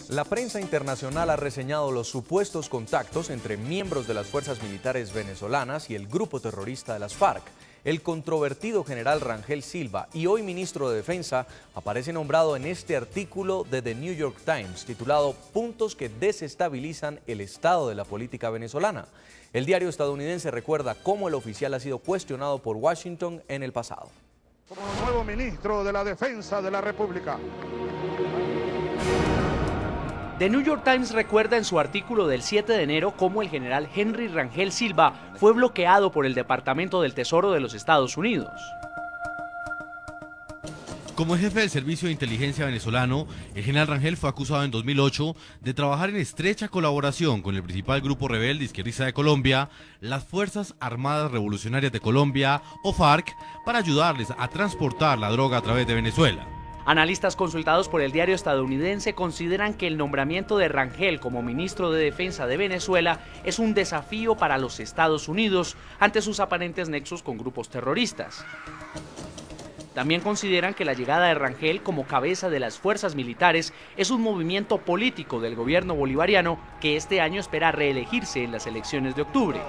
La prensa internacional ha reseñado los supuestos contactos entre miembros de las fuerzas militares venezolanas y el grupo terrorista de las FARC. El controvertido general Rangel Silva, y hoy ministro de Defensa, aparece nombrado en este artículo de The New York Times, titulado "Puntos que desestabilizan el estado de la política venezolana". El diario estadounidense recuerda cómo el oficial ha sido cuestionado por Washington en el pasado. Como nuevo ministro de la Defensa de la República. The New York Times recuerda en su artículo del 7 de enero cómo el general Henry Rangel Silva fue bloqueado por el Departamento del Tesoro de los Estados Unidos. Como jefe del Servicio de Inteligencia venezolano, el general Rangel fue acusado en 2008 de trabajar en estrecha colaboración con el principal grupo rebelde izquierdista de Colombia, las Fuerzas Armadas Revolucionarias de Colombia, o FARC, para ayudarles a transportar la droga a través de Venezuela. Analistas consultados por el diario estadounidense consideran que el nombramiento de Rangel como ministro de Defensa de Venezuela es un desafío para los Estados Unidos ante sus aparentes nexos con grupos terroristas. También consideran que la llegada de Rangel como cabeza de las fuerzas militares es un movimiento político del gobierno bolivariano que este año espera reelegirse en las elecciones de octubre.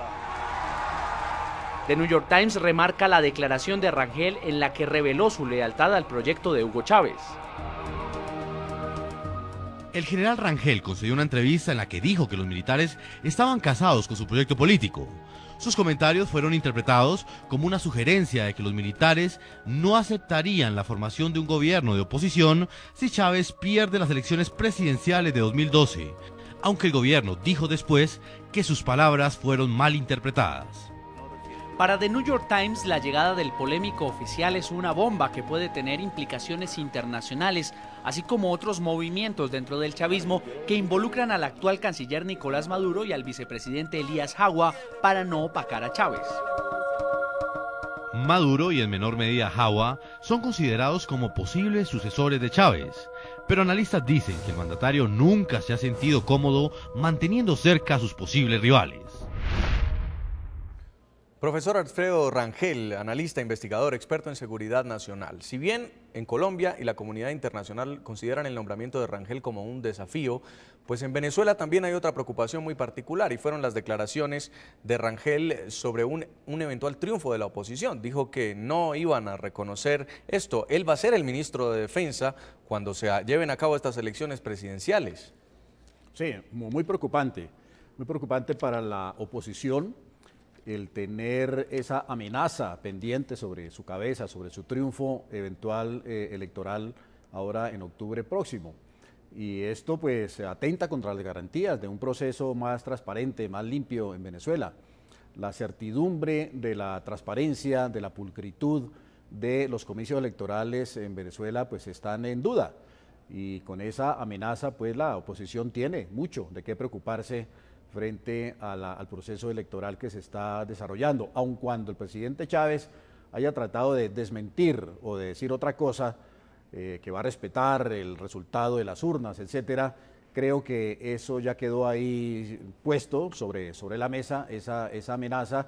The New York Times remarca la declaración de Rangel en la que reveló su lealtad al proyecto de Hugo Chávez. El general Rangel concedió una entrevista en la que dijo que los militares estaban casados con su proyecto político. Sus comentarios fueron interpretados como una sugerencia de que los militares no aceptarían la formación de un gobierno de oposición si Chávez pierde las elecciones presidenciales de 2012, aunque el gobierno dijo después que sus palabras fueron mal interpretadas. Para The New York Times, la llegada del polémico oficial es una bomba que puede tener implicaciones internacionales, así como otros movimientos dentro del chavismo que involucran al actual canciller Nicolás Maduro y al vicepresidente Elías Jawa para no opacar a Chávez. Maduro y en menor medida Jawa son considerados como posibles sucesores de Chávez, pero analistas dicen que el mandatario nunca se ha sentido cómodo manteniendo cerca a sus posibles rivales. Profesor Alfredo Rangel, analista, investigador, experto en seguridad nacional. Si bien en Colombia y la comunidad internacional consideran el nombramiento de Rangel como un desafío, pues en Venezuela también hay otra preocupación muy particular y fueron las declaraciones de Rangel sobre un eventual triunfo de la oposición. Dijo que no iban a reconocer esto. Él va a ser el ministro de Defensa cuando se lleven a cabo estas elecciones presidenciales. Sí, muy preocupante para la oposición el tener esa amenaza pendiente sobre su cabeza, sobre su triunfo eventual electoral ahora en octubre próximo. Y esto pues atenta contra las garantías de un proceso más transparente, más limpio en Venezuela. La certidumbre de la transparencia, de la pulcritud de los comicios electorales en Venezuela pues están en duda. Y con esa amenaza pues la oposición tiene mucho de qué preocuparse frente al proceso electoral que se está desarrollando, aun cuando el presidente Chávez haya tratado de desmentir o de decir otra cosa, que va a respetar el resultado de las urnas, etcétera. Creo que eso ya quedó ahí puesto sobre la mesa, esa amenaza.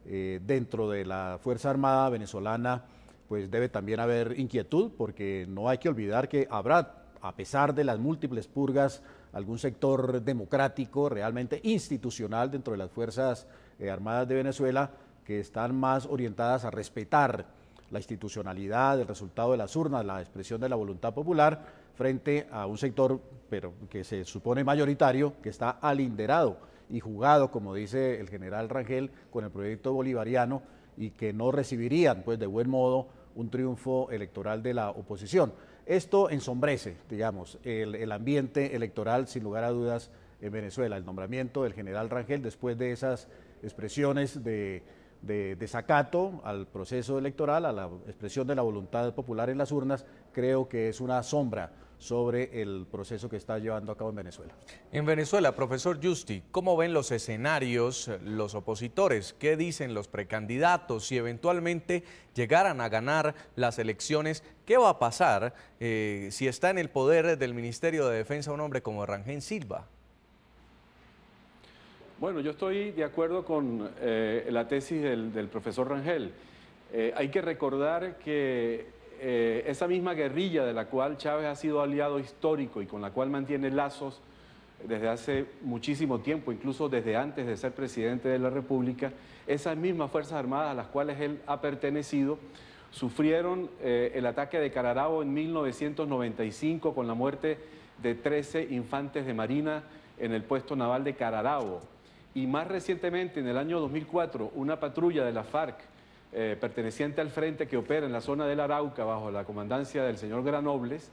Dentro de la Fuerza Armada venezolana pues debe también haber inquietud, porque no hay que olvidar que habrá, a pesar de las múltiples purgas, algún sector democrático, realmente institucional dentro de las Fuerzas Armadas de Venezuela, que están más orientadas a respetar la institucionalidad, el resultado de las urnas, la expresión de la voluntad popular, frente a un sector, pero que se supone mayoritario, que está alinderado y jugado, como dice el general Rangel, con el proyecto bolivariano, y que no recibirían pues de buen modo un triunfo electoral de la oposición. Esto ensombrece, digamos, el ambiente electoral, sin lugar a dudas, en Venezuela. El nombramiento del general Rangel, después de esas expresiones de desacato al proceso electoral, a la expresión de la voluntad popular en las urnas, creo que es una sombra sobre el proceso que está llevando a cabo en Venezuela. En Venezuela, profesor Justi, ¿cómo ven los escenarios los opositores? ¿Qué dicen los precandidatos? Si eventualmente llegaran a ganar las elecciones, ¿qué va a pasar si está en el poder del Ministerio de Defensa un hombre como Rangel Silva? Bueno, yo estoy de acuerdo con la tesis del profesor Rangel. Hay que recordar que esa misma guerrilla de la cual Chávez ha sido aliado histórico y con la cual mantiene lazos desde hace muchísimo tiempo, incluso desde antes de ser presidente de la República, esas mismas Fuerzas Armadas a las cuales él ha pertenecido, sufrieron el ataque de Cararabo en 1995 con la muerte de 13 infantes de Marina en el puesto naval de Cararabo. Y más recientemente, en el año 2004, una patrulla de la FARC perteneciente al frente que opera en la zona del Arauca bajo la comandancia del señor Granobles,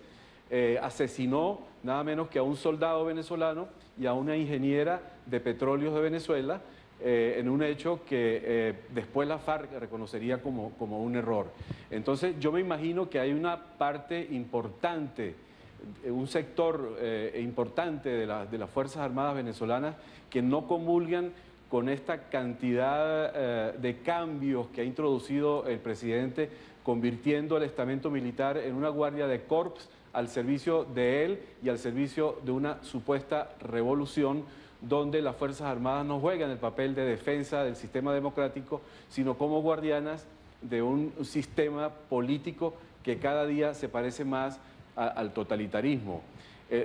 asesinó nada menos que a un soldado venezolano y a una ingeniera de petróleos de Venezuela en un hecho que después la FARC reconocería como un error. Entonces yo me imagino que hay una parte importante, un sector importante de las Fuerzas Armadas venezolanas que no comulgan con esta cantidad de cambios que ha introducido el presidente, convirtiendo el estamento militar en una guardia de corps al servicio de él y al servicio de una supuesta revolución donde las Fuerzas Armadas no juegan el papel de defensa del sistema democrático, sino como guardianas de un sistema político que cada día se parece más al totalitarismo.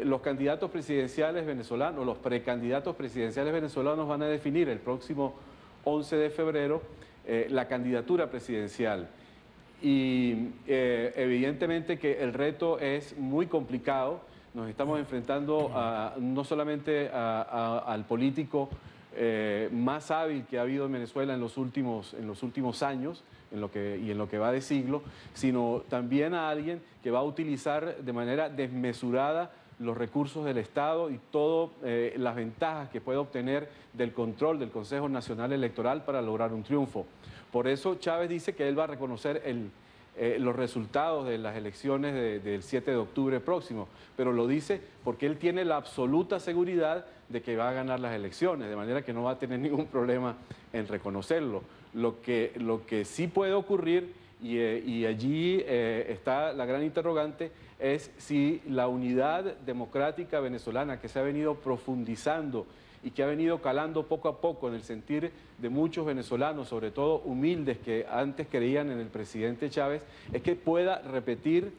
Los candidatos presidenciales venezolanos, los precandidatos presidenciales venezolanos van a definir el próximo 11 de febrero la candidatura presidencial. Y evidentemente que el reto es muy complicado. Nos estamos enfrentando no solamente al político más hábil que ha habido en Venezuela en los últimos años, en lo que va de siglo, sino también a alguien que va a utilizar de manera desmesurada los recursos del Estado y todas las ventajas que puede obtener del control del Consejo Nacional Electoral para lograr un triunfo. Por eso Chávez dice que él va a reconocer los resultados de las elecciones del 7 de octubre próximo, pero lo dice porque él tiene la absoluta seguridad de que va a ganar las elecciones, de manera que no va a tener ningún problema en reconocerlo. Lo que sí puede ocurrir, y allí está la gran interrogante, es si la unidad democrática venezolana que se ha venido profundizando y que ha venido calando poco a poco en el sentir de muchos venezolanos, sobre todo humildes que antes creían en el presidente Chávez, es que pueda repetir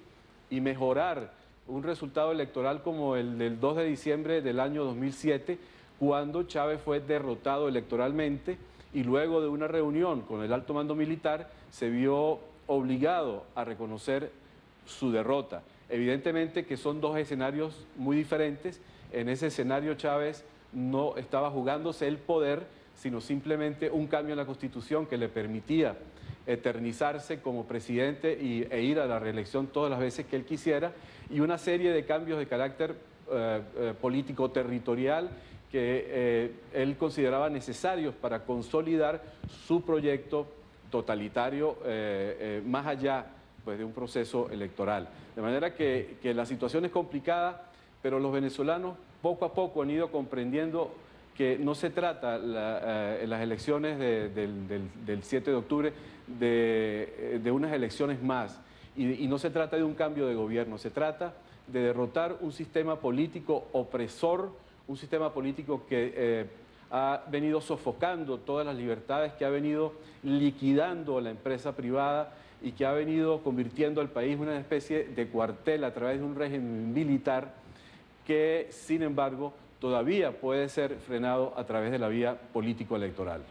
y mejorar un resultado electoral como el del 2 de diciembre del año 2007, cuando Chávez fue derrotado electoralmente y luego de una reunión con el alto mando militar se vio obligado a reconocer su derrota. Evidentemente que son dos escenarios muy diferentes. En ese escenario Chávez no estaba jugándose el poder, sino simplemente un cambio en la Constitución que le permitía eternizarse como presidente e ir a la reelección todas las veces que él quisiera, y una serie de cambios de carácter político territorial que él consideraba necesarios para consolidar su proyecto totalitario más allá de un proceso electoral. De manera que la situación es complicada, pero los venezolanos poco a poco han ido comprendiendo que no se trata en las elecciones del 7 de octubre de unas elecciones más, y no se trata de un cambio de gobierno, se trata de derrotar un sistema político opresor, un sistema político que ha venido sofocando todas las libertades, que ha venido liquidando a la empresa privada y que ha venido convirtiendo al país en una especie de cuartel a través de un régimen militar que, sin embargo, todavía puede ser frenado a través de la vía político-electoral.